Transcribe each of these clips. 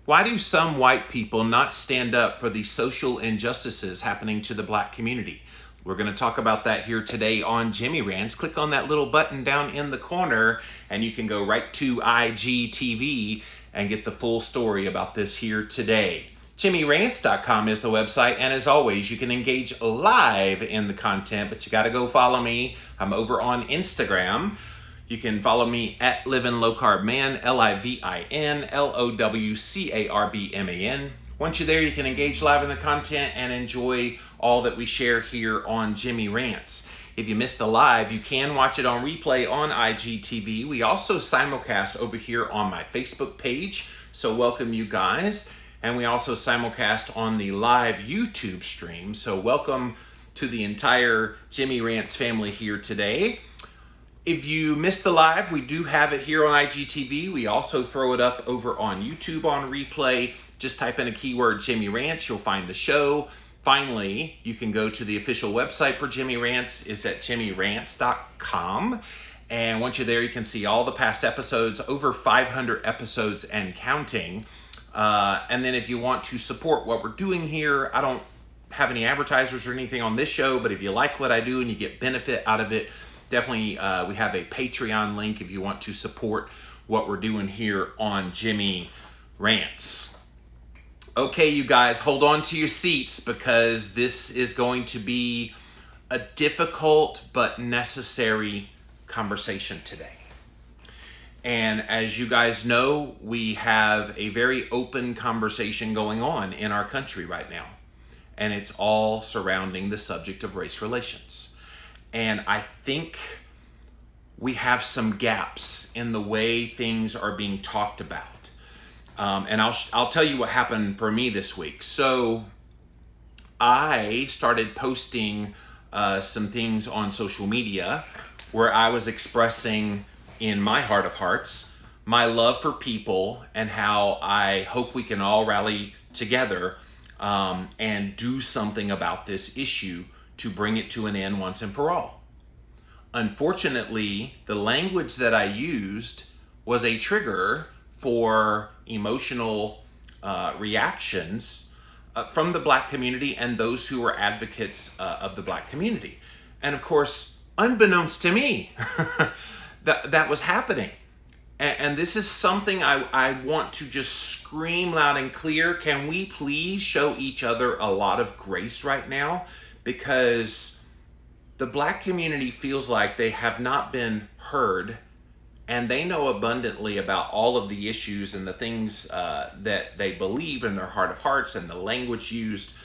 Why do some white people not stand up for the social injustices happening to the black community? We're going to talk about that here today on Jimmy Rants. Click on that little button down in the corner and you can go right to IGTV and get the full story about this here today. JimmyRants.com is the website, and as always, you can engage live in the content, but you got to go follow me. I'm over on Instagram. You can follow me at Livin' Low Carb Man, LIVIN LOWCARBMAN. Once you're there, you can engage live in the content and enjoy all that we share here on Jimmy Rants. If you missed the live, you can watch it on replay on IGTV. We also simulcast over here on my Facebook page, so welcome you guys. And we also simulcast on the live YouTube stream, so welcome to the entire Jimmy Rants family here today. If you missed the live, we do have it here on IGTV. We also throw it up over on YouTube on replay. Just type in a keyword Jimmy Rants, you'll find the show. Finally, you can go to the official website for Jimmy Rants. It's at jimmyrants.com. And once you're there, you can see all the past episodes, over 500 episodes and counting. And then if you want to support what we're doing here, I don't have any advertisers or anything on this show, but if you like what I do and you get benefit out of it, definitely we have a Patreon link if you want to support what we're doing here on Jimmy Rants. Okay, you guys, hold on to your seats because this is going to be a difficult but necessary conversation today. And as you guys know, we have a very open conversation going on in our country right now. And it's all surrounding the subject of race relations. And I think we have some gaps in the way things are being talked about. And I'll tell you what happened for me this week. So I started posting some things on social media where I was expressing in my heart of hearts my love for people and how I hope we can all rally together and do something about this issue to bring it to an end once and for all. Unfortunately, the language that I used was a trigger for emotional reactions from the black community and those who are advocates of the black community. And of course, unbeknownst to me, that was happening. And this is something I want to just scream loud and clear. Can we please show each other a lot of grace right now? Because the black community feels like they have not been heard, and they know abundantly about all of the issues and the things that they believe in their heart of hearts and the language used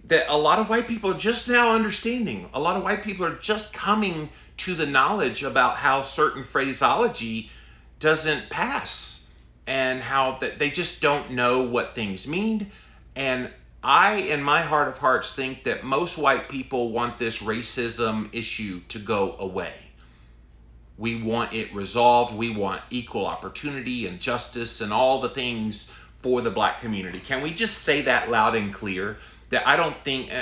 that a lot of white people are just now understanding. A lot of white people are just coming to the knowledge about how certain phraseology doesn't pass and how that they just don't know what things mean. And I, in my heart of hearts, think that most white people want this racism issue to go away. We want it resolved. We want equal opportunity and justice and all the things for the black community. Can we just say that loud and clear? That I don't think,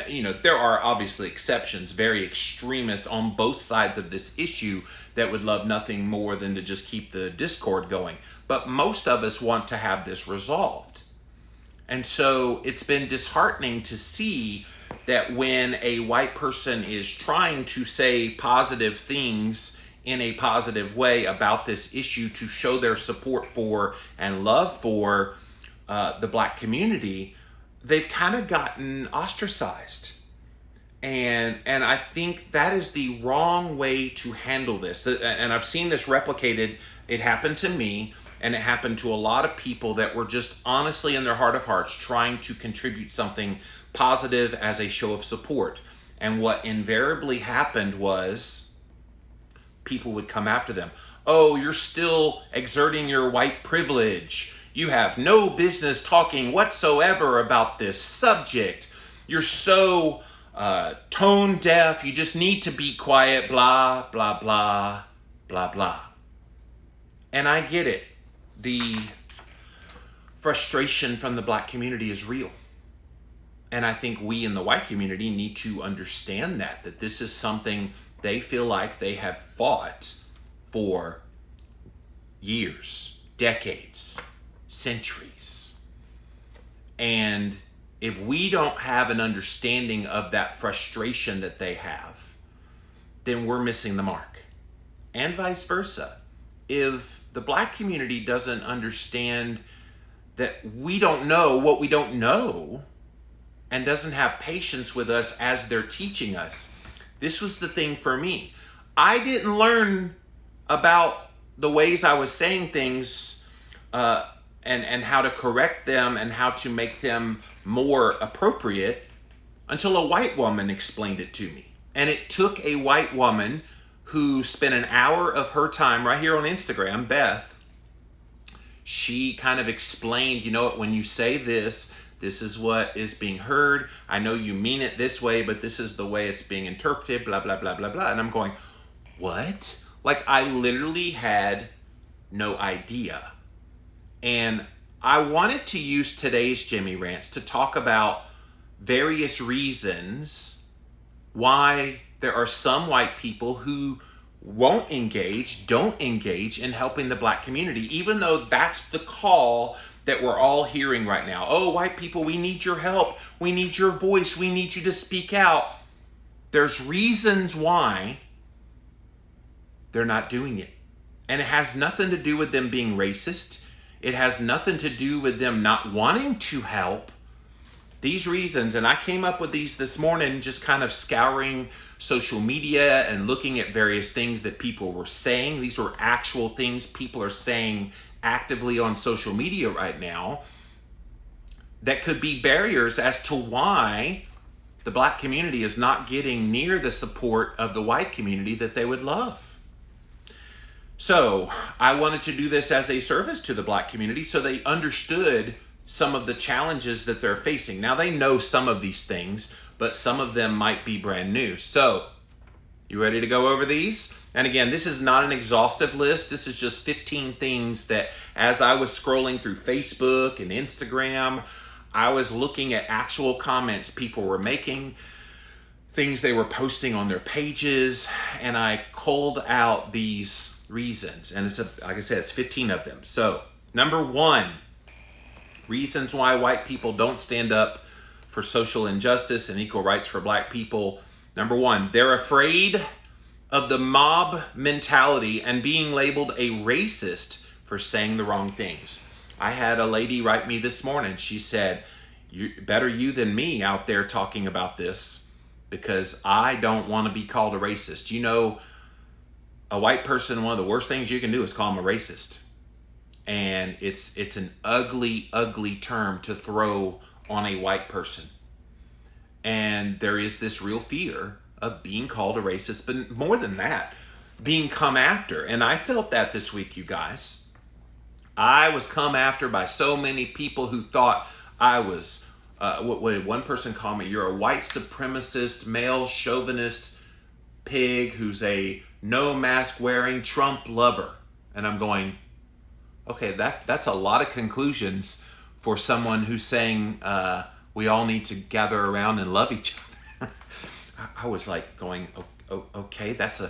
there are obviously exceptions, very extremist on both sides of this issue that would love nothing more than to just keep the discord going. But most of us want to have this resolved. And so it's been disheartening to see that when a white person is trying to say positive things in a positive way about this issue to show their support for and love for the black community, they've kind of gotten ostracized. And I think that is the wrong way to handle this. And I've seen this replicated. It happened to me, and it happened to a lot of people that were just honestly in their heart of hearts trying to contribute something positive as a show of support. And what invariably happened was people would come after them. Oh, you're still exerting your white privilege. You have no business talking whatsoever about this subject. You're so tone deaf. You just need to be quiet, blah, blah, blah, blah, blah. And I get it. The frustration from the black community is real. And I think we in the white community need to understand that this is something they feel like they have fought for years, decades, centuries. And if we don't have an understanding of that frustration that they have, then we're missing the mark. And vice versa. If the black community doesn't understand that we don't know what we don't know and doesn't have patience with us as they're teaching us, this was the thing for me. I didn't learn about the ways I was saying things and how to correct them and how to make them more appropriate until a white woman explained it to me. And it took a white woman who spent an hour of her time right here on Instagram, Beth. She kind of explained, when you say this, this is what is being heard. I know you mean it this way, but this is the way it's being interpreted, blah, blah, blah, blah, blah. And I'm going, what? Like, I literally had no idea. And I wanted to use today's Jimmy Rants to talk about various reasons why there are some white people who don't engage in helping the black community, even though that's the call that we're all hearing right now. Oh, white people, we need your help. We need your voice. We need you to speak out. There's reasons why they're not doing it. And it has nothing to do with them being racist. It has nothing to do with them not wanting to help. These reasons, and I came up with these this morning, just kind of scouring social media and looking at various things that people were saying. These were actual things people are saying actively on social media right now that could be barriers as to why the black community is not getting near the support of the white community that they would love. So I wanted to do this as a service to the black community so they understood some of the challenges that they're facing. Now they know some of these things, but some of them might be brand new. So, you ready to go over these? And again, this is not an exhaustive list. This is just 15 things that as I was scrolling through Facebook and Instagram, I was looking at actual comments people were making, things they were posting on their pages, and I culled out these reasons. And like I said, it's 15 of them. So, number 1, reasons why white people don't stand up for social injustice and equal rights for black people. Number 1, they're afraid of the mob mentality and being labeled a racist for saying the wrong things. I had a lady write me this morning. She said, better you than me out there talking about this because I don't want to be called a racist. A white person, one of the worst things you can do is call them a racist. And it's an ugly, ugly term to throw on a white person. And there is this real fear of being called a racist, but more than that, being come after. And I felt that this week, you guys. I was come after by so many people who thought I was, what did one person call me? You're a white supremacist, male chauvinist pig who's a no mask wearing Trump lover. And I'm going, okay, that's a lot of conclusions for someone who's saying we all need to gather around and love each other. I was like going, okay, that's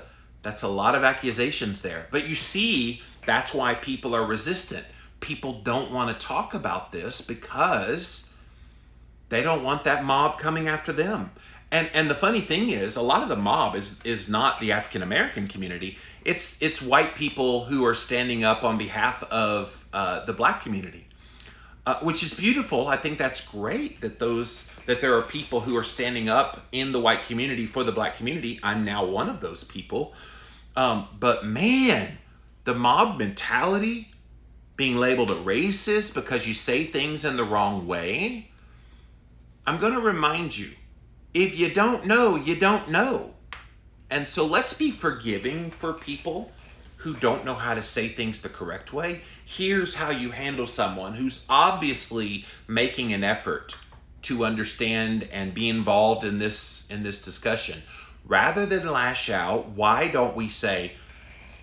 a lot of accusations there. But you see, that's why people are resistant. People don't want to talk about this because they don't want that mob coming after them. And the funny thing is, a lot of the mob is not the African American community. It's white people who are standing up on behalf of the black community, which is beautiful. I think that's great that there are people who are standing up in the white community for the black community. I'm now one of those people. But man, the mob mentality, being labeled a racist because you say things in the wrong way. I'm going to remind you, if you don't know, you don't know. And so let's be forgiving for people who don't know how to say things the correct way. Here's how you handle someone who's obviously making an effort to understand and be involved in this discussion. Rather than lash out, why don't we say,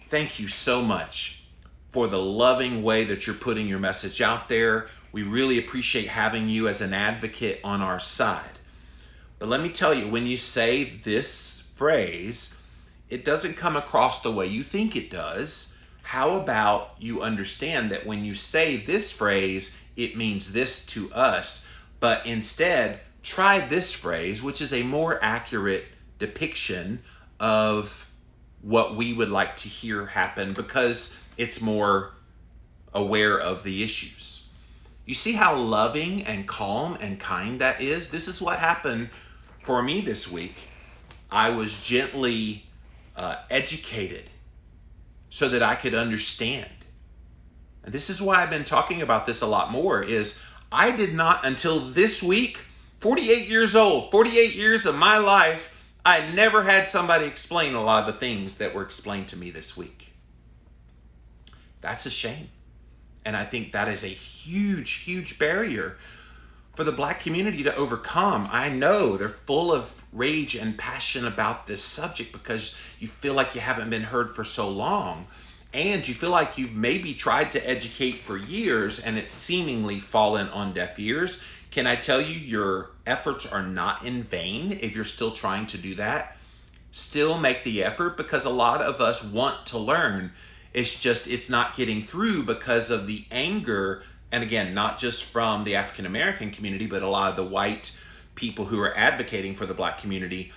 thank you so much for the loving way that you're putting your message out there. We really appreciate having you as an advocate on our side. But let me tell you, when you say this phrase, it doesn't come across the way you think it does How about you understand that when you say this phrase, it means this to us, but instead try this phrase, which is a more accurate depiction of what we would like to hear happen because it's more aware of the issues. You see how loving and calm and kind that is? This is what happened for me this week. I was gently educated so that I could understand. And this is why I've been talking about this a lot more, is I did not, until this week, 48 years old, 48 years of my life, I never had somebody explain a lot of the things that were explained to me this week. That's a shame. And I think that is a huge, huge barrier for the Black community to overcome. I know they're full of rage and passion about this subject because you feel like you haven't been heard for so long. And you feel like you've maybe tried to educate for years and it's seemingly fallen on deaf ears. Can I tell you, your efforts are not in vain if you're still trying to do that? Still make the effort, because a lot of us want to learn. It's just, it's not getting through because of the anger. And again, not just from the African American community, but a lot of the white people who are advocating for the Black community.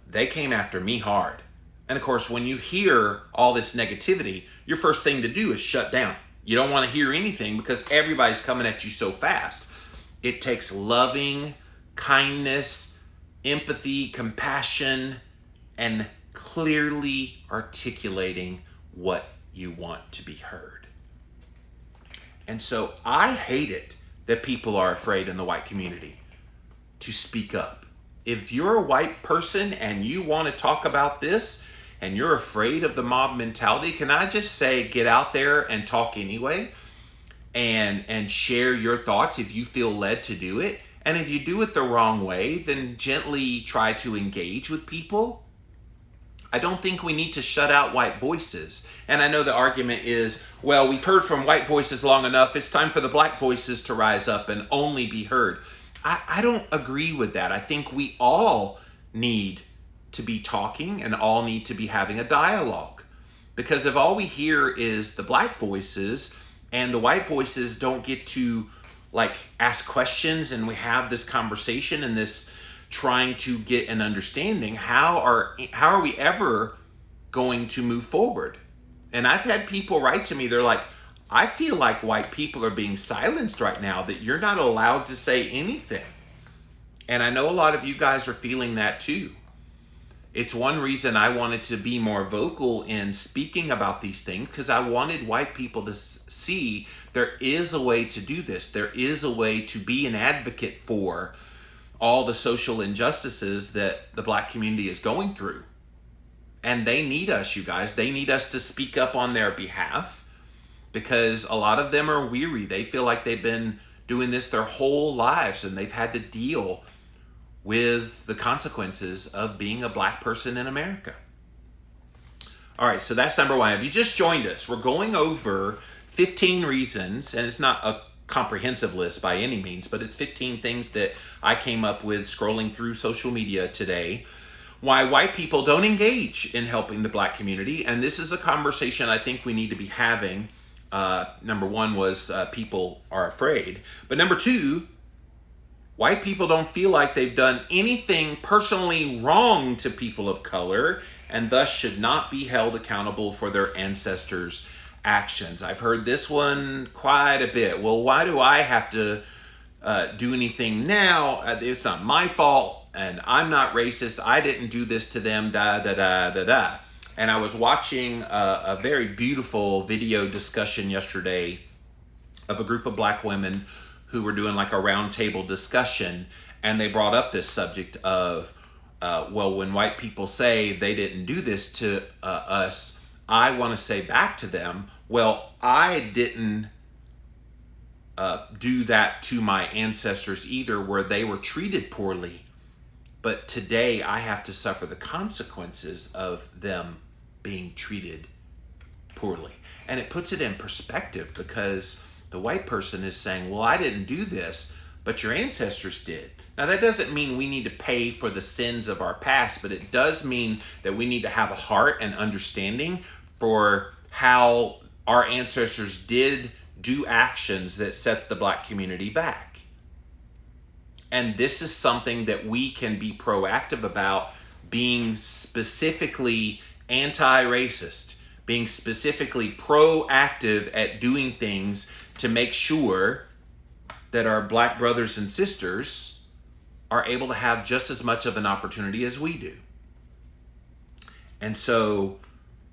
They came after me hard. And of course, when you hear all this negativity, your first thing to do is shut down. You don't want to hear anything because everybody's coming at you so fast. It takes loving kindness, empathy, compassion, and clearly articulating what you want to be heard. And so I hate it that people are afraid in the white community to speak up. If you're a white person and you want to talk about this and you're afraid of the mob mentality, can I just say, get out there and talk anyway, and share your thoughts if you feel led to do it. And if you do it the wrong way, then gently try to engage with people. I don't think we need to shut out white voices. And I know the argument is, well, we've heard from white voices long enough. It's time for the Black voices to rise up and only be heard. I don't agree with that. I think we all need to be talking and all need to be having a dialogue. Because if all we hear is the Black voices and the white voices don't get to ask questions and we have this conversation and this trying to get an understanding, how are we ever going to move forward? And I've had people write to me, they're like, I feel like white people are being silenced right now, that you're not allowed to say anything. And I know a lot of you guys are feeling that too. It's one reason I wanted to be more vocal in speaking about these things, because I wanted white people to see there is a way to do this. There is a way to be an advocate for all the social injustices that the Black community is going through. And they need us, you guys. They need us to speak up on their behalf, because a lot of them are weary. They feel like they've been doing this their whole lives and they've had to deal with the consequences of being a Black person in America. All right, so that's number one. If you just joined us, we're going over 15 reasons, and it's not a comprehensive list by any means, but it's 15 things that I came up with scrolling through social media today, why white people don't engage in helping the Black community. And this is a conversation I think we need to be having. Number one was people are afraid. But number two, white people don't feel like they've done anything personally wrong to people of color and thus should not be held accountable for their ancestors' actions. I've heard this one quite a bit. Well, why do I have to do anything now? It's not my fault and I'm not racist. I didn't do this to them, da, da, da, da, da. And I was watching a very beautiful video discussion yesterday of a group of Black women who were doing like a roundtable discussion, and they brought up this subject of, well, when white people say they didn't do this to us, I want to say back to them, well, I didn't do that to my ancestors either, where they were treated poorly. But today I have to suffer the consequences of them being treated poorly. And it puts it in perspective, because the white person is saying, well, I didn't do this, but your ancestors did. Now, that doesn't mean we need to pay for the sins of our past, but it does mean that we need to have a heart and understanding for how our ancestors did do actions that set the black community back. And this is something that we can be proactive about, being specifically anti-racist, being specifically proactive at doing things to make sure that our black brothers and sisters are able to have just as much of an opportunity as we do. And so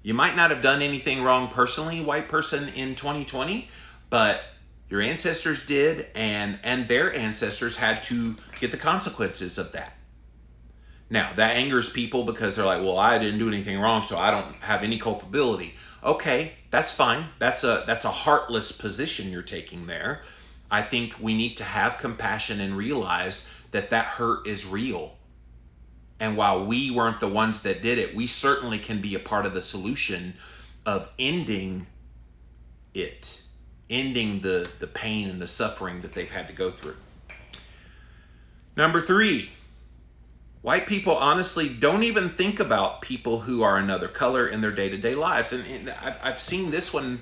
you might not have done anything wrong personally, white person, in 2020, but your ancestors did, and their ancestors had to get the consequences of that. Now, that angers people because they're like, well, I didn't do anything wrong, so I don't have any culpability. Okay, that's fine. That's a heartless position you're taking there. I think we need to have compassion and realize that that hurt is real. And while we weren't the ones that did it, we certainly can be a part of the solution of ending it, ending the pain and the suffering that they've had to go through. Number 3, white people honestly don't even think about people who are another color in their day-to-day lives. And I've seen this one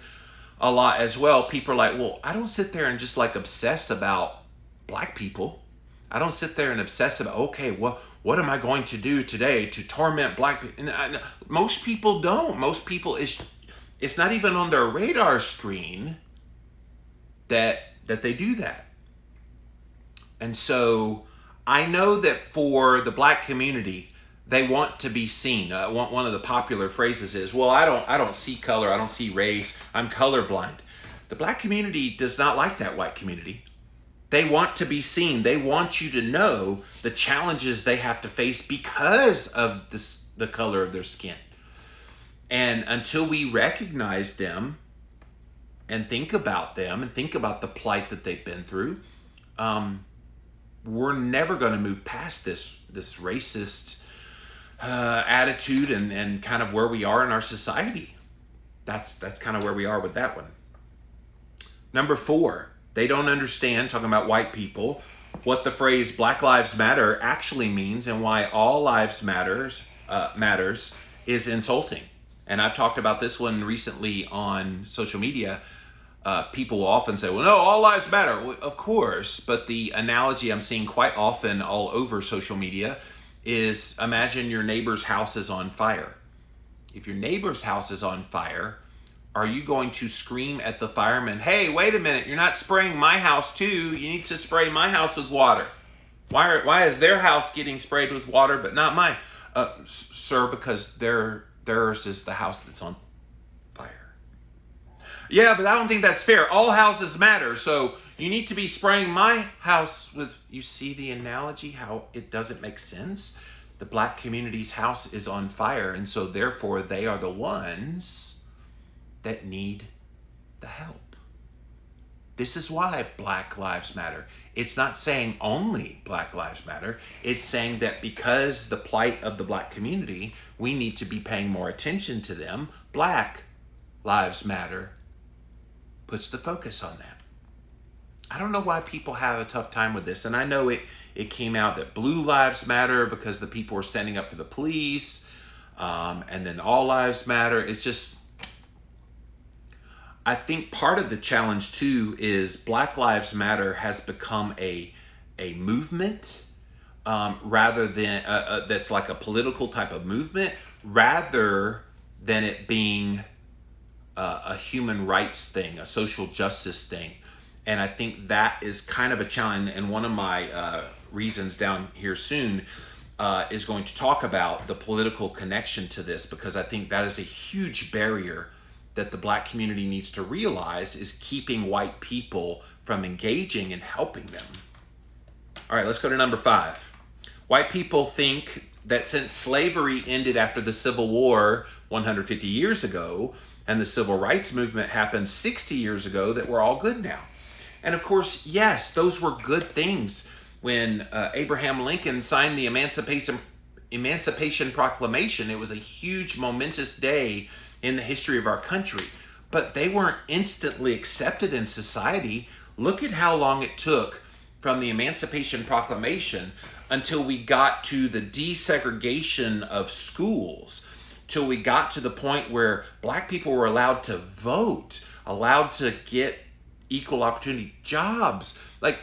a lot as well. People are like, well, I don't sit there and just like obsess about black people. I don't sit there and obsess about, okay, well, what am I going to do today to torment black people? Most people don't. Most people, it's not even on their radar screen that they do that. And so I know that for the black community, they want to be seen. One of the popular phrases is, well, I don't see color, I don't see race, I'm colorblind. The black community does not like that white community. They want to be seen. They want you to know the challenges they have to face because of the color of their skin. And until we recognize them and think about them and think about the plight that they've been through, we're never going to move past this racist attitude and kind of where we are in our society. That's kind of where we are with that one. Number 4, they don't understand, talking about white people, what the phrase Black Lives Matter actually means and why all lives matters is insulting. And I've talked about this one recently on social media. People will often say, well, no, all lives matter. Well, of course, but the analogy I'm seeing quite often all over social media is, imagine your neighbor's house is on fire. If your neighbor's house is on fire, are you going to scream at the fireman, hey, wait a minute, you're not spraying my house too, you need to spray my house with water? Why is their house getting sprayed with water but not mine? Sir, because theirs is the house that's on fire. Yeah, but I don't think that's fair. All houses matter, so you need to be spraying my house with... You see the analogy, how it doesn't make sense? The black community's house is on fire, and so therefore they are the ones that need the help. This is why Black Lives Matter. It's not saying only Black Lives Matter. It's saying that because the plight of the black community, we need to be paying more attention to them. Black Lives Matter puts the focus on that. I don't know why people have a tough time with this. And I know it came out that Blue Lives Matter because the people were standing up for the police. And then All Lives Matter. It's just... I think part of the challenge too is Black Lives Matter has become a movement rather than that's like a political type of movement rather than it being a human rights thing, a social justice thing. And I think that is kind of a challenge. And one of my reasons down here soon is going to talk about the political connection to this, because I think that is a huge barrier that the black community needs to realize is keeping white people from engaging and helping them. All right, let's go to number 5. White people think that since slavery ended after the Civil War 150 years ago, and the Civil Rights Movement happened 60 years ago, that we're all good now. And of course, yes, those were good things. When Abraham Lincoln signed the Emancipation Proclamation, it was a huge, momentous day in the history of our country. But they weren't instantly accepted in society. Look at how long it took from the Emancipation Proclamation until we got to the desegregation of schools, till we got to the point where black people were allowed to vote, allowed to get equal opportunity jobs, like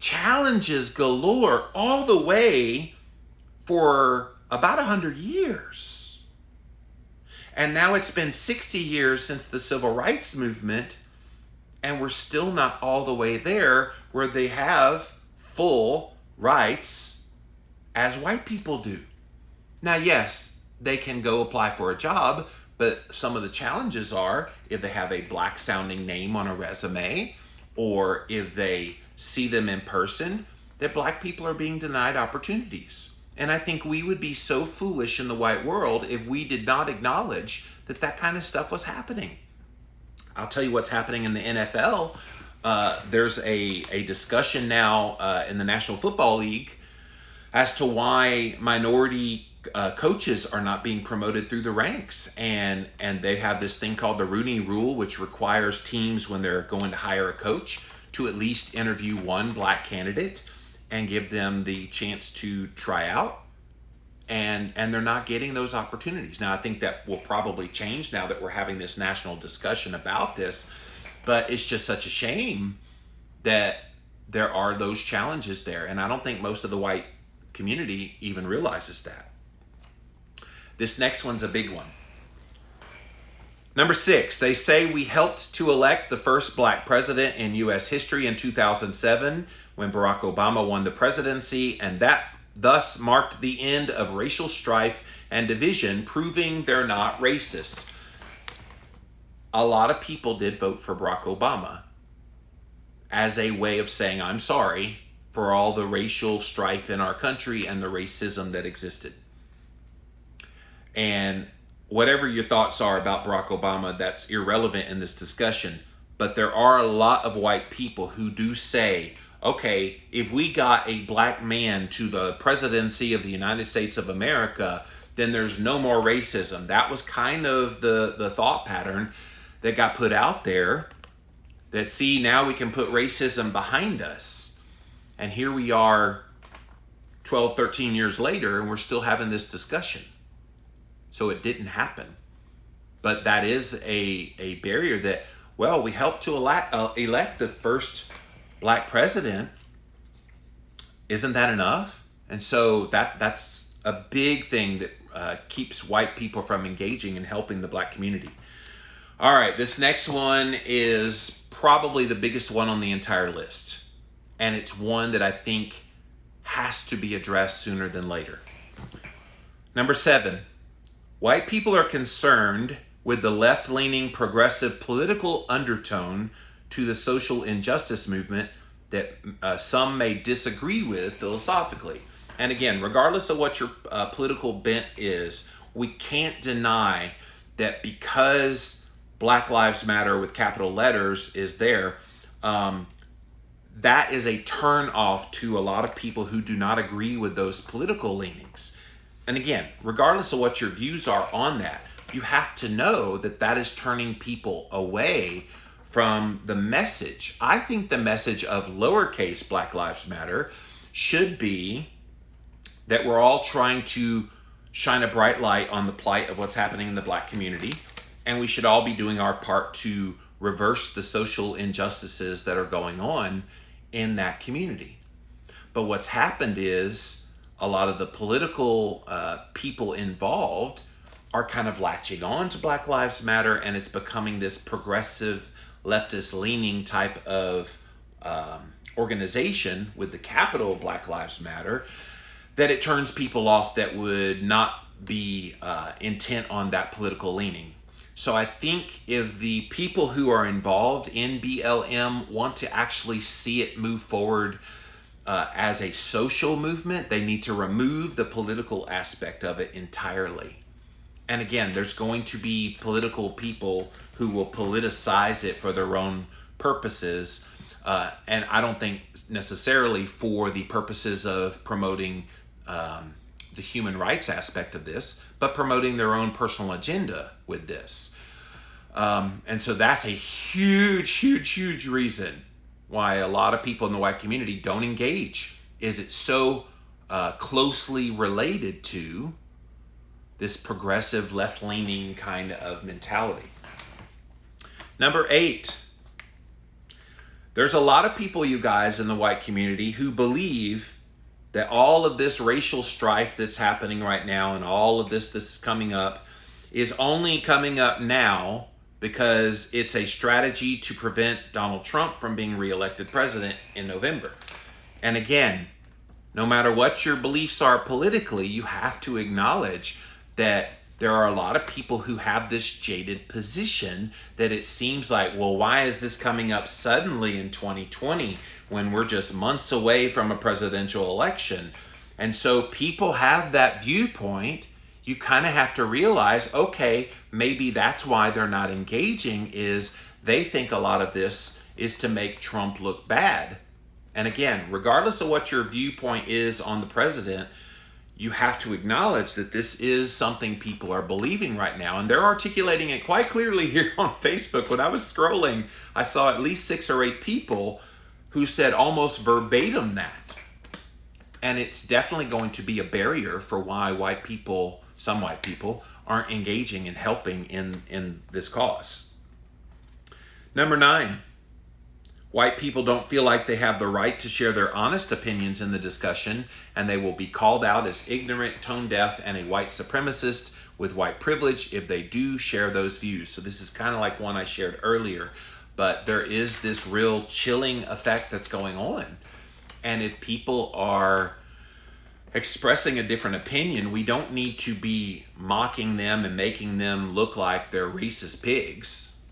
challenges galore all the way for about 100 years. And now it's been 60 years since the civil rights movement, and we're still not all the way there where they have full rights as white people do. Now, yes, they can go apply for a job, but some of the challenges are if they have a black sounding name on a resume, or if they see them in person, that black people are being denied opportunities. And I think we would be so foolish in the white world if we did not acknowledge that that kind of stuff was happening. I'll tell you what's happening in the NFL. There's a discussion now in the National Football League as to why minority coaches are not being promoted through the ranks. And they have this thing called the Rooney Rule, which requires teams, when they're going to hire a coach, to at least interview one black candidate and give them the chance to try out. And they're not getting those opportunities. Now, I think that will probably change now that we're having this national discussion about this. But it's just such a shame that there are those challenges there. And I don't think most of the white community even realizes that. This next one's a big one. Number 6, they say we helped to elect the first black president in U.S. history in 2007 when Barack Obama won the presidency, and that thus marked the end of racial strife and division, proving they're not racist. A lot of people did vote for Barack Obama as a way of saying, I'm sorry for all the racial strife in our country and the racism that existed. And whatever your thoughts are about Barack Obama, that's irrelevant in this discussion. But there are a lot of white people who do say, okay, if we got a black man to the presidency of the United States of America, then there's no more racism. That was kind of the thought pattern that got put out there, that see, now we can put racism behind us. And here we are 12, 13 years later, and we're still having this discussion. So it didn't happen. But that is a barrier that, well, we helped to elect the first black president. Isn't that enough? And so that's a big thing that keeps white people from engaging and helping the black community. All right, this next one is probably the biggest one on the entire list. And it's one that I think has to be addressed sooner than later. Number 7, white people are concerned with the left-leaning progressive political undertone to the social injustice movement that some may disagree with philosophically. And again, regardless of what your political bent is, we can't deny that because Black Lives Matter with capital letters is there, that is a turn off to a lot of people who do not agree with those political leanings. And again, regardless of what your views are on that, you have to know that that is turning people away from the message. I think the message of lowercase Black Lives Matter should be that we're all trying to shine a bright light on the plight of what's happening in the black community, and we should all be doing our part to reverse the social injustices that are going on in that community. But what's happened is a lot of the political people involved are kind of latching on to Black Lives Matter, and it's becoming this progressive, leftist-leaning type of organization with the capital Black Lives Matter, that it turns people off that would not be intent on that political leaning. So I think if the people who are involved in BLM want to actually see it move forward as a social movement, they need to remove the political aspect of it entirely. And again, there's going to be political people who will politicize it for their own purposes. And I don't think necessarily for the purposes of promoting the human rights aspect of this, but promoting their own personal agenda with this. And so that's a huge reason why a lot of people in the white community don't engage, is it's so closely related to this progressive, left-leaning kind of mentality. Number 8, there's a lot of people, you guys, in the white community who believe that all of this racial strife that's happening right now and all of this is coming up is only coming up now because it's a strategy to prevent Donald Trump from being reelected president in November. And again, no matter what your beliefs are politically, you have to acknowledge that there are a lot of people who have this jaded position that it seems like, well, why is this coming up suddenly in 2020 when we're just months away from a presidential election? And so people have that viewpoint. You kind of have to realize, okay, maybe that's why they're not engaging, is they think a lot of this is to make Trump look bad. And again, regardless of what your viewpoint is on the president, you have to acknowledge that this is something people are believing right now. And they're articulating it quite clearly here on Facebook. When I was scrolling, I saw at least 6 or 8 people who said almost verbatim that. And it's definitely going to be a barrier for why some white people, aren't engaging and helping in this cause. Number 9, white people don't feel like they have the right to share their honest opinions in the discussion, and they will be called out as ignorant, tone deaf, and a white supremacist with white privilege if they do share those views. So this is kind of like one I shared earlier, but there is this real chilling effect that's going on. And if people are expressing a different opinion, we don't need to be mocking them and making them look like they're racist pigs.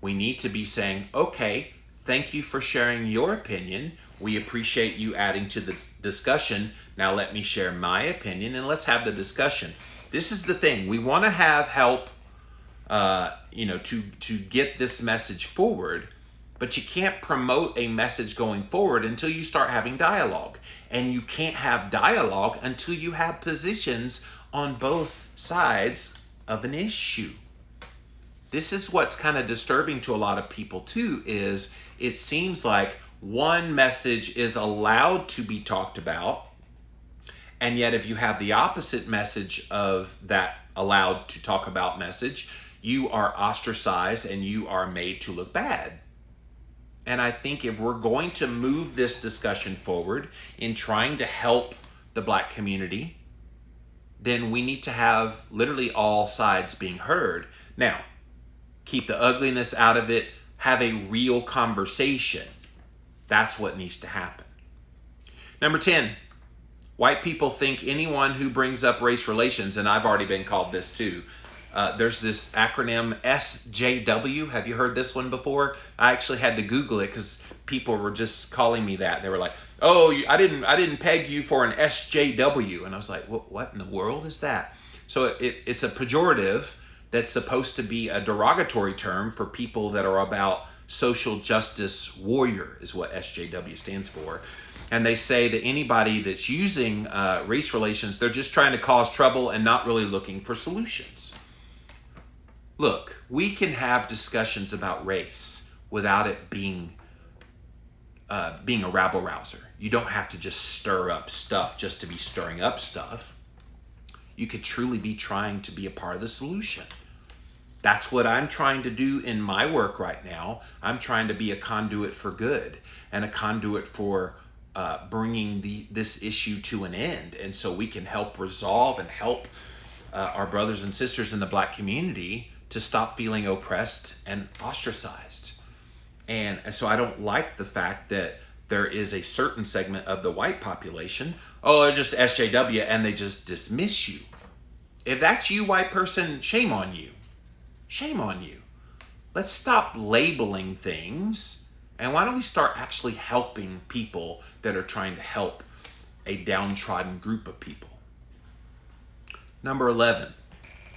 We need to be saying, okay, thank you for sharing your opinion. We appreciate you adding to the discussion. Now let me share my opinion and let's have the discussion. This is the thing. We want to have help, to get this message forward, but you can't promote a message going forward until you start having dialogue. And you can't have dialogue until you have positions on both sides of an issue. This is what's kind of disturbing to a lot of people too, is it seems like one message is allowed to be talked about, and yet if you have the opposite message of that allowed to talk about message, you are ostracized and you are made to look bad. And I think if we're going to move this discussion forward in trying to help the black community, then we need to have literally all sides being heard. Now, keep the ugliness out of it, have a real conversation. That's what needs to happen. Number 10, white people think anyone who brings up race relations, and I've already been called this too, there's this acronym SJW. Have you heard this one before? I actually had to Google it because people were just calling me that. They were like, "Oh, I didn't peg you for an SJW," and I was like, "What in the world is that?" So it's a pejorative that's supposed to be a derogatory term for people that are about social justice warrior, is what SJW stands for. And they say that anybody that's using race relations, they're just trying to cause trouble and not really looking for solutions. Look, we can have discussions about race without it being a rabble rouser. You don't have to just stir up stuff just to be stirring up stuff. You could truly be trying to be a part of the solution. That's what I'm trying to do in my work right now. I'm trying to be a conduit for good and a conduit for bringing this issue to an end. And so we can help resolve and help our brothers and sisters in the black community to stop feeling oppressed and ostracized. And so I don't like the fact that there is a certain segment of the white population, oh, they're just SJW, and they just dismiss you. If that's you, white person, shame on you. Shame on you. Let's stop labeling things, and why don't we start actually helping people that are trying to help a downtrodden group of people. Number 11.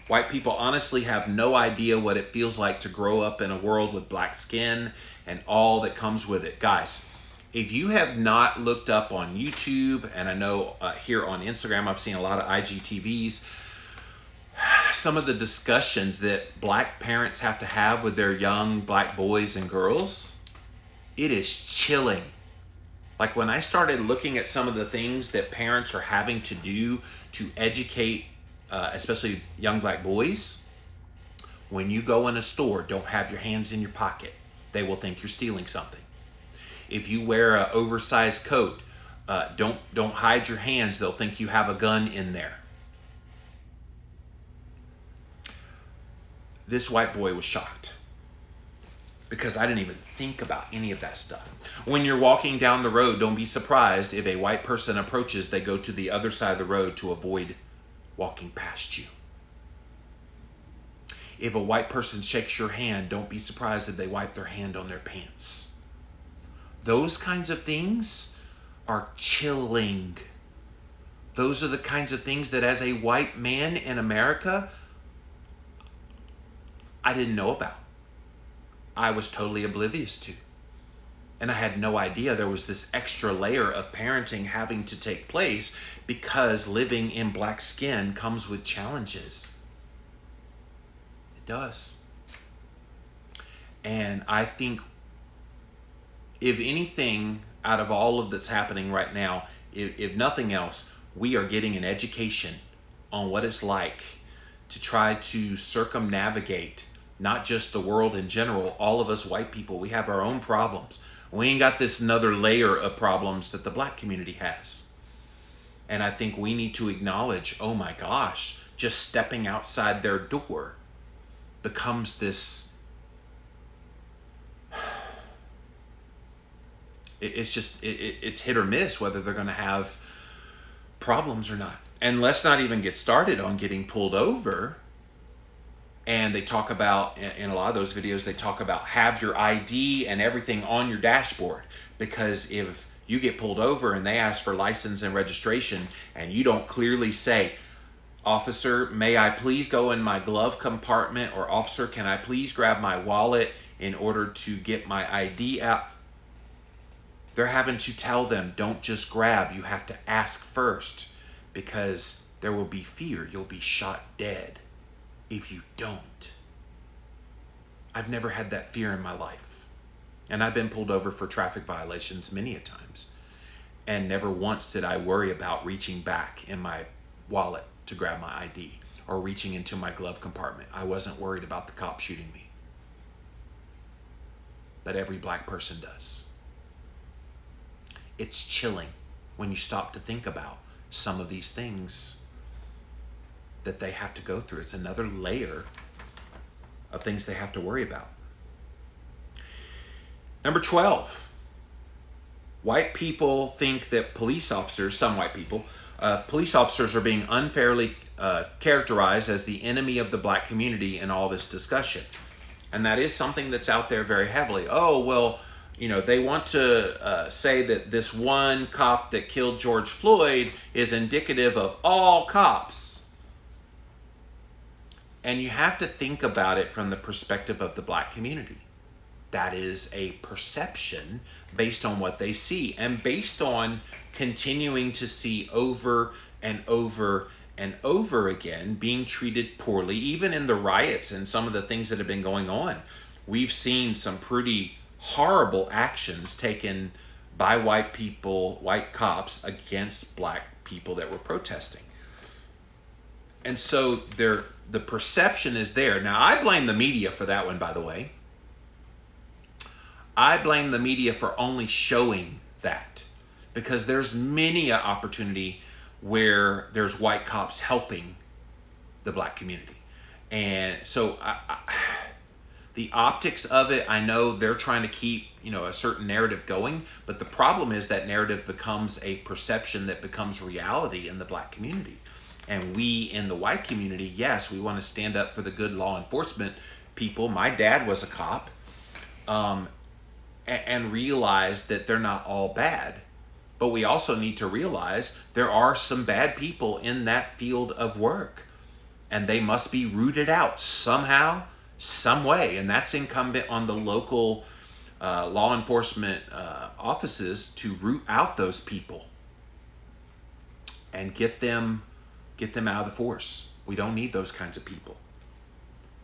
White people honestly have no idea what it feels like to grow up in a world with black skin and all that comes with it. Guys, if you have not looked up on YouTube, and I know here on Instagram, I've seen a lot of IGTVs, some of the discussions that black parents have to have with their young black boys and girls, it is chilling. Like when I started looking at some of the things that parents are having to do to educate especially young black boys, when you go in a store, don't have your hands in your pocket. They will think you're stealing something. If you wear an oversized coat, don't hide your hands. They'll think you have a gun in there. This white boy was shocked because I didn't even think about any of that stuff. When you're walking down the road, don't be surprised if a white person approaches, they go to the other side of the road to avoid walking past you. If a white person shakes your hand, don't be surprised if they wipe their hand on their pants. Those kinds of things are chilling. Those are the kinds of things that as a white man in America, I didn't know about. I was totally oblivious to. And I had no idea there was this extra layer of parenting having to take place because living in black skin comes with challenges. It does. And I think if anything out of all of that's happening right now, if nothing else, we are getting an education on what it's like to try to circumnavigate not just the world in general. All of us white people, we have our own problems. We ain't got this another layer of problems that the black community has. And I think we need to acknowledge, oh my gosh, just stepping outside their door becomes this, it's hit or miss whether they're going to have problems or not. And let's not even get started on getting pulled over. And they talk about, in a lot of those videos, they talk about have your ID and everything on your dashboard. Because if you get pulled over and they ask for license and registration and you don't clearly say, officer, may I please go in my glove compartment, or officer, can I please grab my wallet in order to get my ID out? They're having to tell them, don't just grab, you have to ask first, because there will be fear. You'll be shot dead if you don't. I've never had that fear in my life. And I've been pulled over for traffic violations many a times. And never once did I worry about reaching back in my wallet to grab my ID or reaching into my glove compartment. I wasn't worried about the cop shooting me. But every black person does. It's chilling when you stop to think about some of these things that they have to go through. It's another layer of things they have to worry about. Number 12, white people think that police officers, some white people, police officers are being unfairly characterized as the enemy of the black community in all this discussion. And that is something that's out there very heavily. Oh, well, you know, they want to say that this one cop that killed George Floyd is indicative of all cops. And you have to think about it from the perspective of the black community. That is a perception based on what they see and based on continuing to see over and over and over again being treated poorly, even in the riots and some of the things that have been going on. We've seen some pretty horrible actions taken by white people, white cops, against black people that were protesting. And so the perception is there. Now, I blame the media for that one, by the way. I blame the media for only showing that, because there's many an opportunity where there's white cops helping the black community. And so the optics of it, I know they're trying to keep, a certain narrative going, but the problem is that narrative becomes a perception that becomes reality in the black community. And we in the white community, yes, we want to stand up for the good law enforcement people. My dad was a cop, and realize that they're not all bad. But we also need to realize there are some bad people in that field of work, and they must be rooted out somehow, some way. And that's incumbent on the local law enforcement offices to root out those people and get them out of the force. We don't need those kinds of people.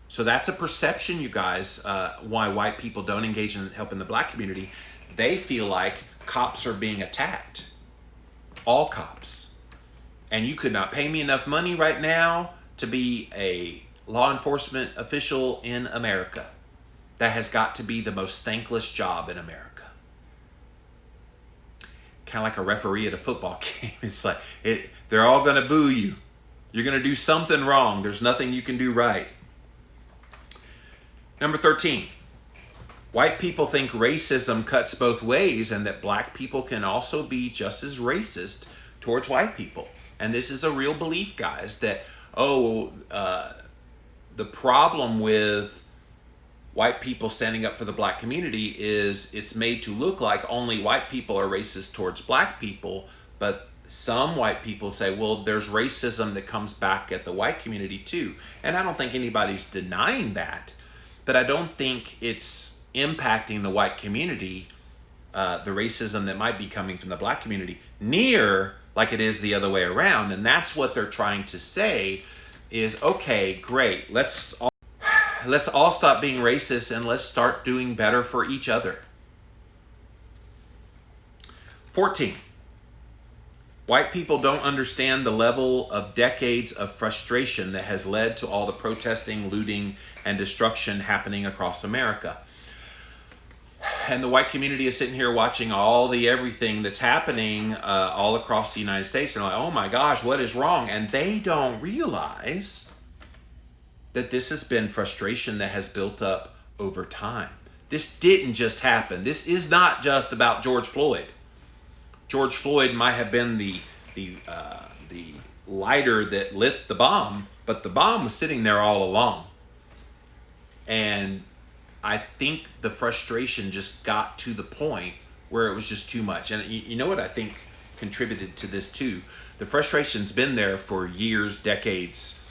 So that's a perception, you guys, why white people don't engage in helping the black community. They feel like cops are being attacked. All cops. And you could not pay me enough money right now to be a law enforcement official in America, that has got to be the most thankless job in America. Kind of like a referee at a football game. It's like, they're all going to boo you. You're going to do something wrong. There's nothing you can do right. Number 13. White people think racism cuts both ways and that black people can also be just as racist towards white people. And this is a real belief, guys, that, the problem with white people standing up for the black community is it's made to look like only white people are racist towards black people, but some white people say, well, there's racism that comes back at the white community too. And I don't think anybody's denying that, but I don't think it's impacting the white community, the racism that might be coming from the black community, near like it is the other way around. And that's what they're trying to say is, okay, great, let's all stop being racist and let's start doing better for each other. 14. White people don't understand the level of decades of frustration that has led to all the protesting, looting, and destruction happening across America. And the white community is sitting here watching all the everything that's happening all across the United States. And they're like, oh my gosh, what is wrong? And they don't realize that this has been frustration that has built up over time. This didn't just happen. This is not just about George Floyd. George Floyd might have been the lighter that lit the bomb, but the bomb was sitting there all along. And I think the frustration just got to the point where it was just too much. And you know what I think contributed to this too? The frustration's been there for years, decades.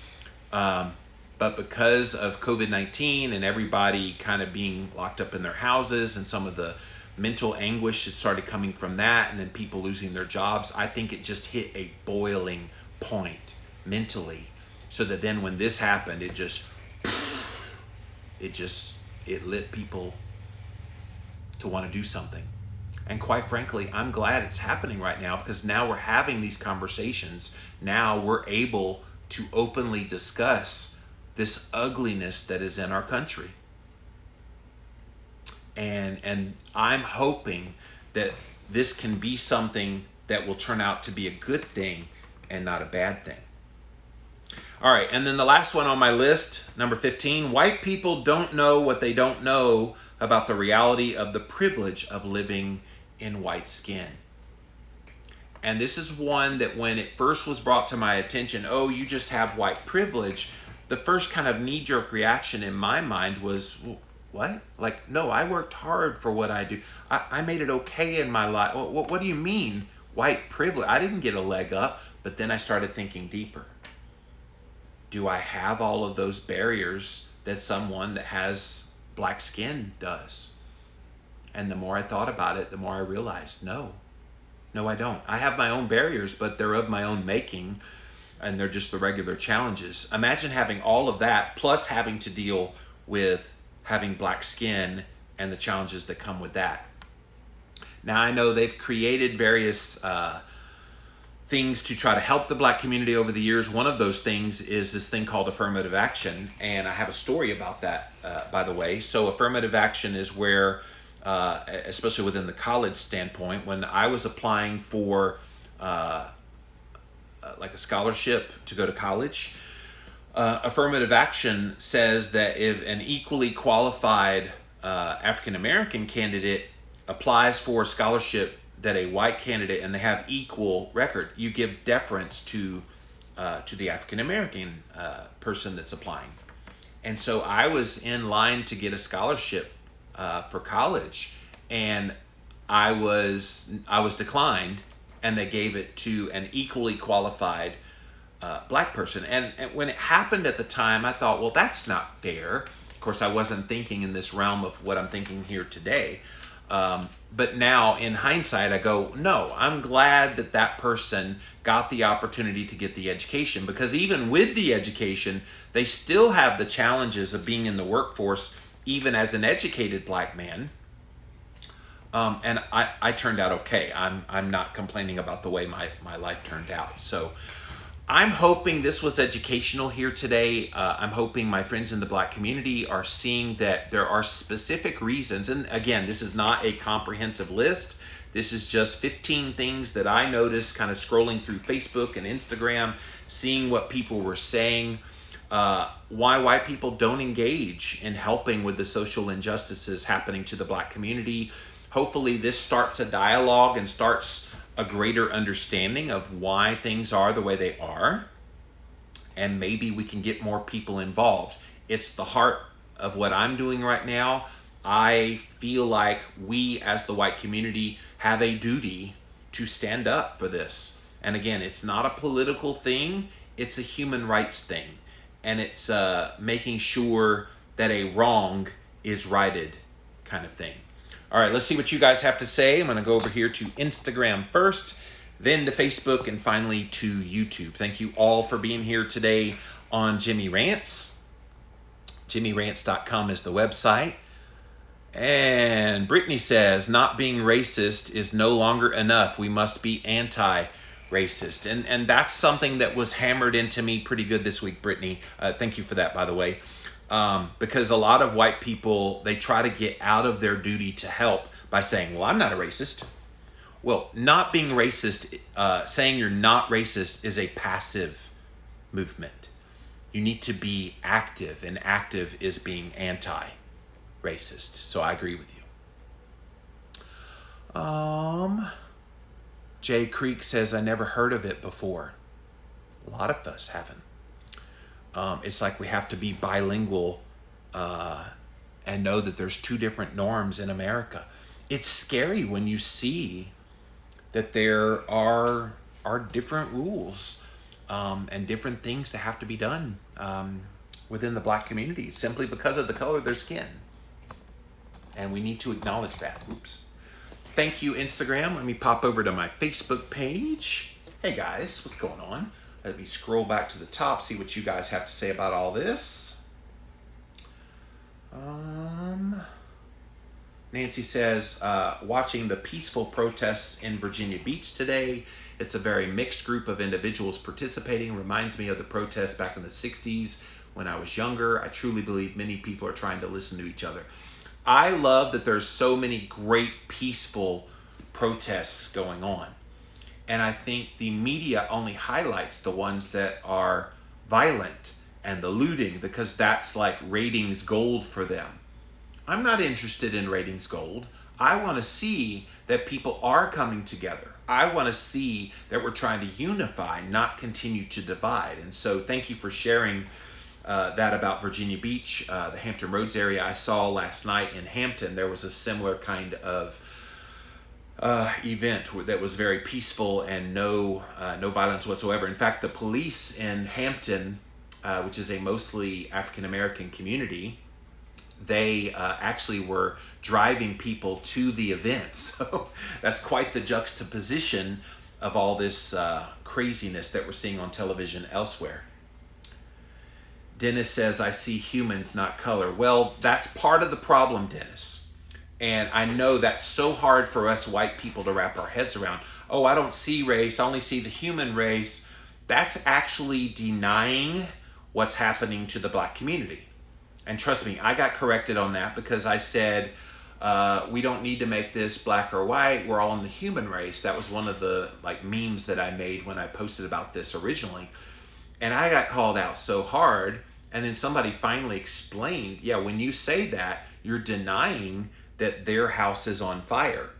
But because of COVID-19 and everybody kind of being locked up in their houses and some of the mental anguish that started coming from that, and then people losing their jobs, I think it just hit a boiling point mentally. So that then when this happened, it lit people to want to do something. And quite frankly, I'm glad it's happening right now, because now we're having these conversations. Now we're able to openly discuss this ugliness that is in our country. And I'm hoping that this can be something that will turn out to be a good thing and not a bad thing. All right, and then the last one on my list, number 15, white people don't know what they don't know about the reality of the privilege of living in white skin. And this is one that when it first was brought to my attention, oh, you just have white privilege, the first kind of knee-jerk reaction in my mind was, what? Like, no, I worked hard for what I do. I made it okay in my life. What do you mean, white privilege? I didn't get a leg up. But then I started thinking deeper. Do I have all of those barriers that someone that has black skin does? And the more I thought about it, the more I realized, no, I don't. I have my own barriers, but they're of my own making, and they're just the regular challenges. Imagine having all of that, plus having to deal with having black skin and the challenges that come with that. Now, I know they've created various things to try to help the black community over the years. One of those things is this thing called affirmative action, and I have a story about that, by the way. So affirmative action is where, especially within the college standpoint, when I was applying for like a scholarship to go to college, affirmative action says that if an equally qualified African-American candidate applies for a scholarship that a white candidate, and they have equal record, you give deference to the African-American person that's applying. And so I was in line to get a scholarship for college, and I was declined, and they gave it to an equally qualified black person. And when it happened at the time, I thought, well, that's not fair. Of course, I wasn't thinking in this realm of what I'm thinking here today. But now in hindsight, I go, no, I'm glad that that person got the opportunity to get the education, because even with the education, they still have the challenges of being in the workforce, even as an educated black man. And I turned out okay. I'm not complaining about the way my life turned out. So I'm hoping this was educational here today. I'm hoping my friends in the Black community are seeing that there are specific reasons. And again, this is not a comprehensive list. This is just 15 things that I noticed kind of scrolling through Facebook and Instagram, seeing what people were saying, why white people don't engage in helping with the social injustices happening to the Black community. Hopefully this starts a dialogue and starts a greater understanding of why things are the way they are, and maybe we can get more people involved. It's the heart of what I'm doing right now. I feel like we as the white community have a duty to stand up for this. And again, it's not a political thing, it's a human rights thing. And it's making sure that a wrong is righted kind of thing. All right, let's see what you guys have to say. I'm going to go over here to Instagram first, then to Facebook, and finally to YouTube. Thank you all for being here today on Jimmy Rants. JimmyRants.com is the website. And Brittany says, not being racist is no longer enough. We must be anti-racist. And that's something that was hammered into me pretty good this week, Brittany. Thank you for that, by the way. Because a lot of white people, they try to get out of their duty to help by saying, well, I'm not a racist. Well, not being racist, saying you're not racist is a passive movement. You need to be active, and active is being anti-racist. So I agree with you. Jay Creek says, I never heard of it before. A lot of us haven't. It's like we have to be bilingual and know that there's two different norms in America. It's scary when you see that there are different rules and different things that have to be done within the Black community simply because of the color of their skin. And we need to acknowledge that. Oops. Thank you, Instagram. Let me pop over to my Facebook page. Hey guys, what's going on? Let me scroll back to the top, see what you guys have to say about all this. Nancy says, watching the peaceful protests in Virginia Beach today. It's a very mixed group of individuals participating. Reminds me of the protests back in the 60s when I was younger. I truly believe many people are trying to listen to each other. I love that there's so many great peaceful protests going on. And I think the media only highlights the ones that are violent and the looting because that's like ratings gold for them. I'm not interested in ratings gold. I want to see that people are coming together. I want to see that we're trying to unify, not continue to divide. And so thank you for sharing that about Virginia Beach, the Hampton Roads area. I saw last night in Hampton, there was a similar kind of event that was very peaceful and no violence whatsoever. In fact, the police in Hampton, which is a mostly African-American community, they actually were driving people to the event. So that's quite the juxtaposition of all this craziness that we're seeing on television elsewhere. Dennis says, I see humans, not color. Well, that's part of the problem, Dennis. And I know that's so hard for us white people to wrap our heads around. Oh, I don't see race, I only see the human race. That's actually denying what's happening to the Black community. And trust me, I got corrected on that because I said, we don't need to make this black or white, we're all in the human race. That was one of the memes that I made when I posted about this originally. And I got called out so hard, and then somebody finally explained, yeah, when you say that, you're denying that their house is on fire.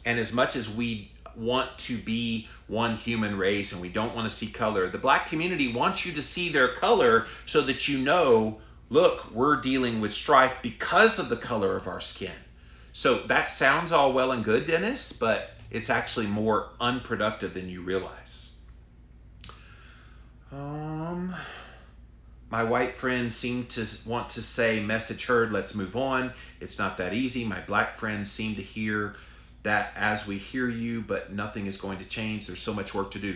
And as much as we want to be one human race and we don't want to see color, the Black community wants you to see their color so that you know, look, we're dealing with strife because of the color of our skin. So that sounds all well and good, Dennis, but it's actually more unproductive than you realize. My white friends seem to want to say, message heard, let's move on. It's not that easy. My Black friends seem to hear that as we hear you, but nothing is going to change. There's so much work to do.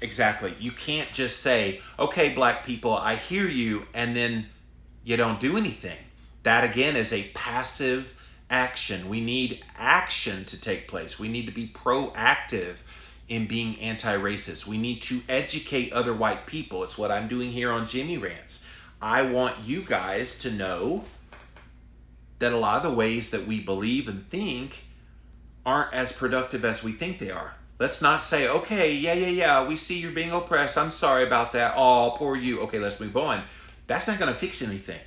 Exactly. You can't just say, okay, Black people, I hear you, and then you don't do anything. That again is a passive action. We need action to take place. We need to be proactive in being anti-racist. We need to educate other white people. It's what I'm doing here on Jimmy Rants. I want you guys to know that a lot of the ways that we believe and think aren't as productive as we think they are. Let's not say, okay, yeah, we see you're being oppressed. I'm sorry about that. Oh, poor you. Okay, let's move on. That's not going to fix anything.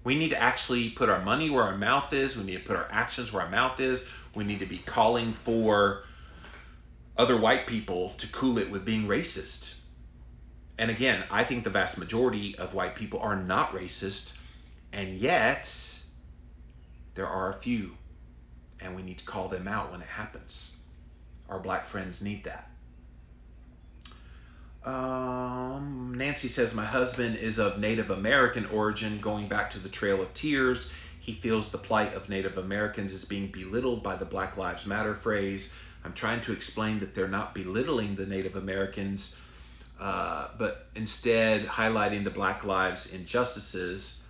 We need to actually put our money where our mouth is. We need to put our actions where our mouth is. We need to be calling for other white people to cool it with being racist. And again, I think the vast majority of white people are not racist, and yet there are a few, and we need to call them out when it happens. Our black friends need that. Nancy says, my husband is of Native American origin. Going back to the Trail of Tears, he feels the plight of Native Americans is being belittled by the Black Lives Matter phrase. I'm trying to explain that they're not belittling the Native Americans, but instead highlighting the Black lives' injustices.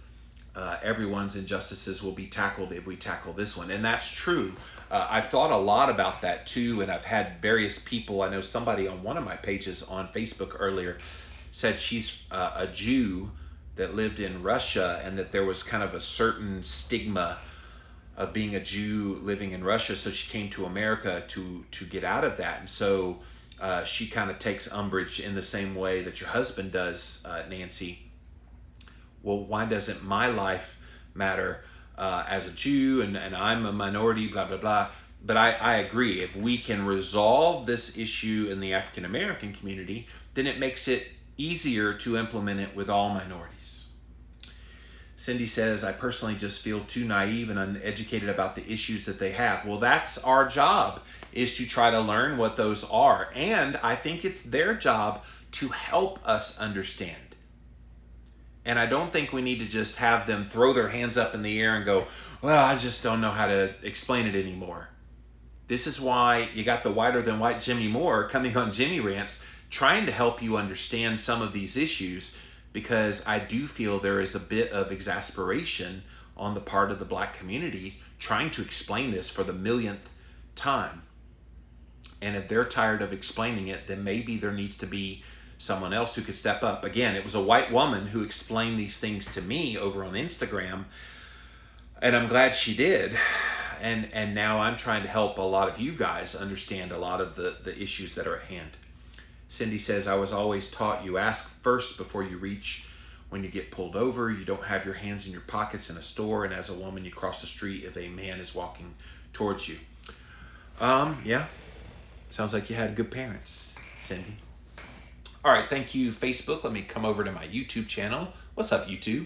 Everyone's injustices will be tackled if we tackle this one. And that's true. I've thought a lot about that too, and I've had various people. I know somebody on one of my pages on Facebook earlier said she's a Jew that lived in Russia, and that there was kind of a certain stigma of being a Jew living in Russia, so she came to America to get out of that. And so she kind of takes umbrage in the same way that your husband does, Nancy. Well, why doesn't my life matter as a Jew, and I'm a minority, blah, blah, blah. But I agree. If we can resolve this issue in the African American community, then it makes it easier to implement it with all minorities. Cindy says, I personally just feel too naive and uneducated about the issues that they have. Well, that's our job, is to try to learn what those are. And I think it's their job to help us understand. And I don't think we need to just have them throw their hands up in the air and go, well, I just don't know how to explain it anymore. This is why you got the whiter than white Jimmy Moore coming on Jimmy Rants, trying to help you understand some of these issues, because I do feel there is a bit of exasperation on the part of the black community trying to explain this for the millionth time. And if they're tired of explaining it, then maybe there needs to be someone else who could step up. Again, it was a white woman who explained these things to me over on Instagram, and I'm glad she did. And now I'm trying to help a lot of you guys understand a lot of the issues that are at hand. Cindy says, I was always taught you ask first before you reach. When you get pulled over, you don't have your hands in your pockets in a store, and as a woman, you cross the street if a man is walking towards you. Yeah, sounds like you had good parents, Cindy. All right, thank you, Facebook. Let me come over to my YouTube channel. What's up, YouTube?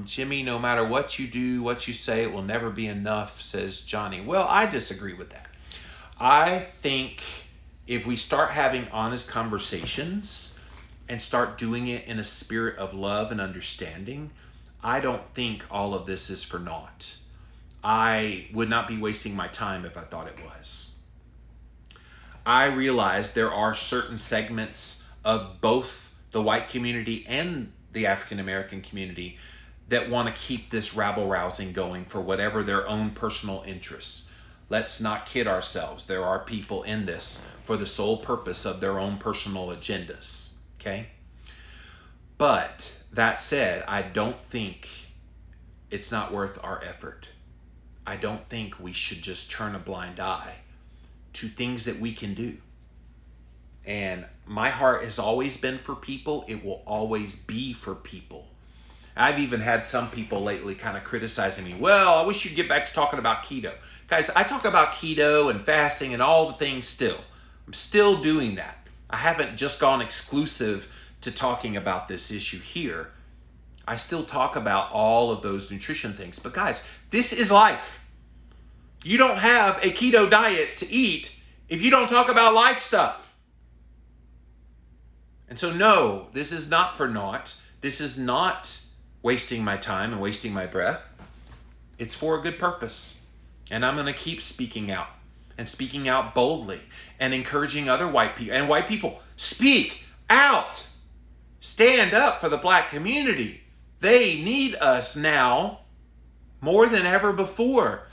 Jimmy, no matter what you do, what you say, it will never be enough, says Johnny. Well, I disagree with that. I think if we start having honest conversations and start doing it in a spirit of love and understanding, I don't think all of this is for naught. I would not be wasting my time if I thought it was. I realize there are certain segments of both the white community and the African American community that want to keep this rabble-rousing going for whatever their own personal interests. Let's not kid ourselves. There are people in this for the sole purpose of their own personal agendas, okay? But that said, I don't think it's not worth our effort. I don't think we should just turn a blind eye to things that we can do. And my heart has always been for people. It will always be for people. I've even had some people lately kind of criticizing me. Well, I wish you'd get back to talking about keto. Guys, I talk about keto and fasting and all the things still. I'm still doing that. I haven't just gone exclusive to talking about this issue here. I still talk about all of those nutrition things. But guys, this is life. You don't have a keto diet to eat if you don't talk about life stuff. And so no, this is not for naught. This is not wasting my time and wasting my breath. It's for a good purpose. And I'm going to keep speaking out and speaking out boldly and encouraging other white people. And white people, speak out. Stand up for the black community. They need us now more than ever before.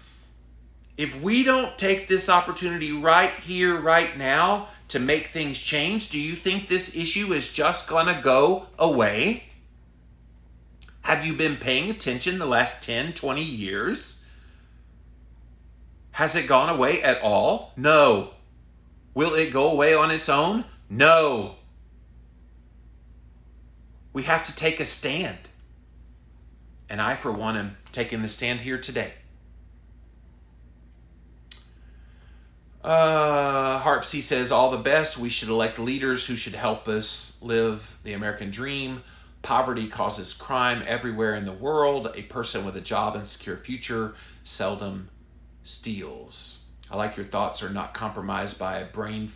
If we don't take this opportunity right here, right now, to make things change, do you think this issue is just gonna go away? Have you been paying attention the last 10, 20 years? Has it gone away at all? No. Will it go away on its own? No. We have to take a stand. And I, for one, am taking the stand here today. Harpsy says, all the best. We should elect leaders who should help us live the American dream. Poverty causes crime everywhere in the world. A person with a job and secure future seldom steals. I like your thoughts are not compromised by a brain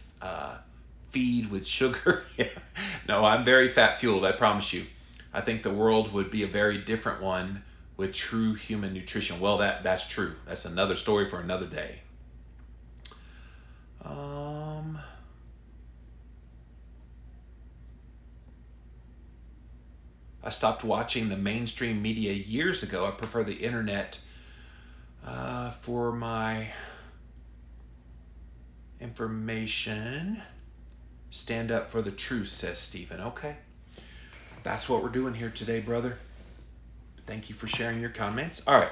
feed with sugar. No, I'm very fat fueled, I promise you. I think the world would be a very different one with true human nutrition. Well, that's true. That's another story for another day. I stopped watching the mainstream media years ago. I prefer the internet for my information. Stand up for the truth, says Stephen. Okay. That's what we're doing here today, brother. Thank you for sharing your comments. All right.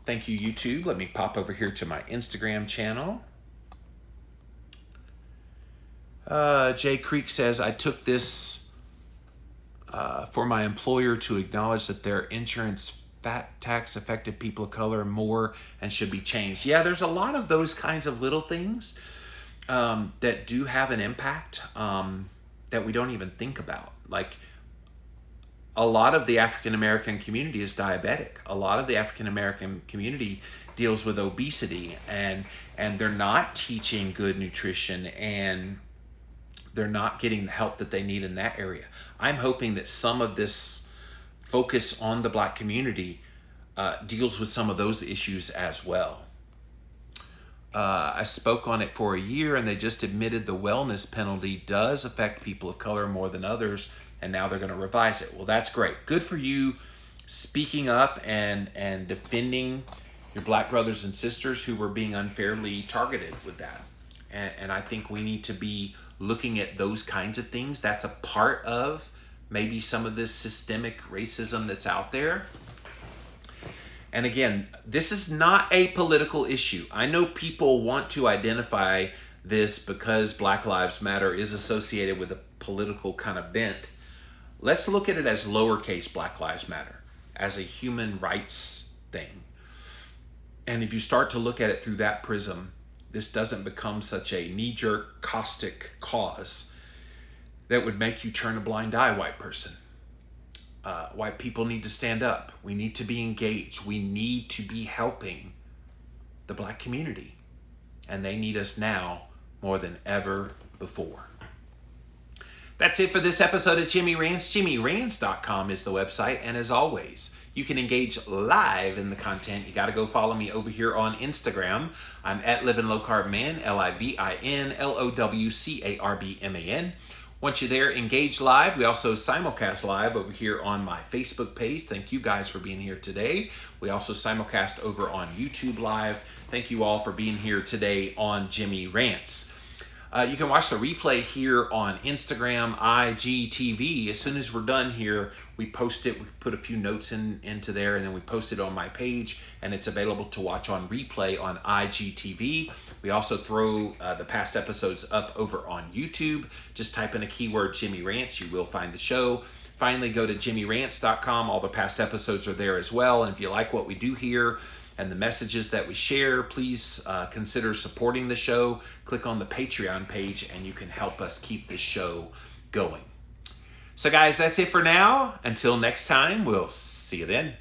Thank you, YouTube. Let me pop over here to my Instagram channel. Jay Creek says, I took this for my employer to acknowledge that their insurance fat tax affected people of color more and should be changed. Yeah, there's a lot of those kinds of little things that do have an impact that we don't even think about. Like, a lot of the African American community is diabetic. A lot of the African American community deals with obesity, and they're not teaching good nutrition, and they're not getting the help that they need in that area. I'm hoping that some of this focus on the Black community deals with some of those issues as well. I spoke on it for a year, and they just admitted the wellness penalty does affect people of color more than others, and now they're going to revise it. Well, that's great. Good for you speaking up and defending your Black brothers and sisters who were being unfairly targeted with that. And I think we need to be looking at those kinds of things. That's a part of maybe some of this systemic racism that's out there. And again, this is not a political issue. I know people want to identify this because Black Lives Matter is associated with a political kind of bent. Let's look at it as lowercase Black Lives Matter, as a human rights thing. And if you start to look at it through that prism, this doesn't become such a knee-jerk, caustic cause that would make you turn a blind eye, white person. White people need to stand up. We need to be engaged. We need to be helping the Black community. And they need us now more than ever before. That's it for this episode of Jimmy Rants. JimmyRants.com is the website. And as always, you can engage live in the content. You got to go follow me over here on Instagram. I'm at Living Low Carb Man, LIVINLOWCARBMAN. Once you're there, engage live. We also simulcast live over here on my Facebook page. Thank you guys for being here today. We also simulcast over on YouTube Live. Thank you all for being here today on Jimmy Rants. You can watch the replay here on Instagram, IGTV. As soon as we're done here, we post it. We put a few notes into there, and then we post it on my page, and it's available to watch on replay on IGTV. We also throw the past episodes up over on YouTube. Just type in a keyword, Jimmy Rants. You will find the show. Finally, go to JimmyRants.com. All the past episodes are there as well. And if you like what we do here and the messages that we share, please consider supporting the show. Click on the Patreon page, and you can help us keep this show going. So guys, that's it for now. Until next time, we'll see you then.